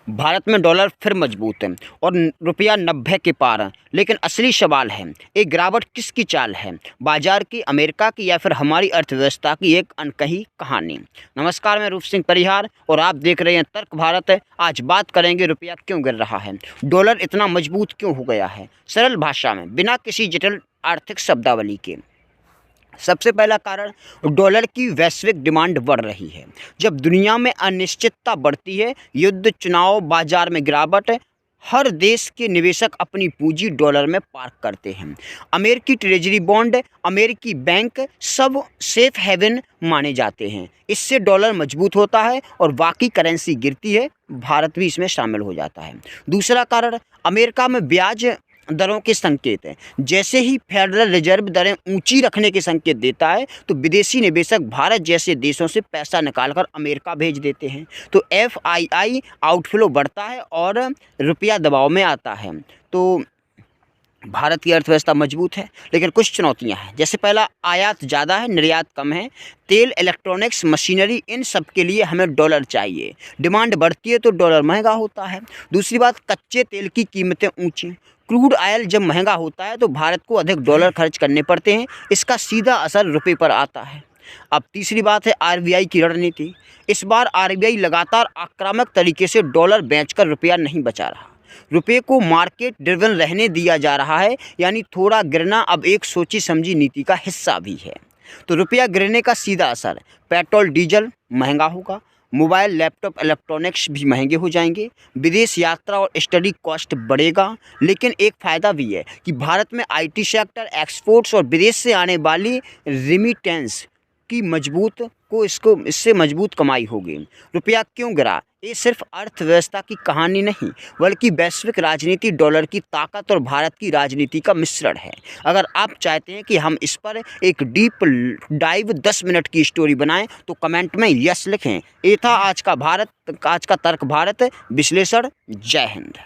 भारत में डॉलर फिर मजबूत है और रुपया 90 के पार है। लेकिन असली सवाल है, एक गिरावट किसकी चाल है? बाजार की, अमेरिका की, या फिर हमारी अर्थव्यवस्था की एक अनकही कहानी। नमस्कार, मैं रूप सिंह परिहार और आप देख रहे हैं तर्क भारत है। आज बात करेंगे रुपया क्यों गिर रहा है, डॉलर इतना मजबूत क्यों हो गया है, सरल भाषा में बिना किसी जटिल आर्थिक शब्दावली के। सबसे पहला कारण, डॉलर की वैश्विक डिमांड बढ़ रही है। जब दुनिया में अनिश्चितता बढ़ती है, युद्ध, चुनाव, बाजार में गिरावट, हर देश के निवेशक अपनी पूंजी डॉलर में पार्क करते हैं। अमेरिकी ट्रेजरी बॉन्ड, अमेरिकी बैंक सब सेफ हेवन माने जाते हैं। इससे डॉलर मजबूत होता है और बाकी करेंसी गिरती है, भारत भी इसमें शामिल हो जाता है। दूसरा कारण, अमेरिका में ब्याज दरों के संकेत हैं। जैसे ही फेडरल रिजर्व दरें ऊंची रखने के संकेत देता है तो विदेशी निवेशक भारत जैसे देशों से पैसा निकालकर अमेरिका भेज देते हैं। तो एफआईआई आउटफ्लो बढ़ता है और रुपया दबाव में आता है। तो भारत की अर्थव्यवस्था मजबूत है, लेकिन कुछ चुनौतियां हैं। जैसे पहला, आयात ज़्यादा है, निर्यात कम है। तेल, इलेक्ट्रॉनिक्स, मशीनरी, इन सब के लिए हमें डॉलर चाहिए। डिमांड बढ़ती है तो डॉलर महंगा होता है। दूसरी बात, कच्चे तेल की कीमतें ऊंची। क्रूड ऑयल जब महंगा होता है तो भारत को अधिक डॉलर खर्च करने पड़ते हैं। इसका सीधा असर रुपये पर आता है। अब तीसरी बात है आरबीआई की रणनीति। इस बार आरबीआई लगातार आक्रामक तरीके से डॉलर बेचकर रुपया नहीं बचा रहा। रुपये को मार्केट ड्रिवन रहने दिया जा रहा है, यानी थोड़ा गिरना अब एक सोची समझी नीति का हिस्सा भी है। तो रुपया गिरने का सीधा असर, पेट्रोल डीजल महंगा होगा, मोबाइल, लैपटॉप, इलेक्ट्रॉनिक्स भी महंगे हो जाएंगे, विदेश यात्रा और स्टडी कॉस्ट बढ़ेगा। लेकिन एक फ़ायदा भी है कि भारत में आईटी सेक्टर, एक्सपोर्ट्स और विदेश से आने वाली रिमिटेंस की इससे मजबूत कमाई होगी। रुपया क्यों गिरा? ये सिर्फ अर्थव्यवस्था की कहानी नहीं, बल्कि वैश्विक राजनीति, डॉलर की ताकत और भारत की राजनीति का मिश्रण है। अगर आप चाहते हैं कि हम इस पर एक डीप डाइव 10 मिनट की स्टोरी बनाएं तो कमेंट में यस लिखें। ये था आज का तर्क भारत विश्लेषण। जय हिंद।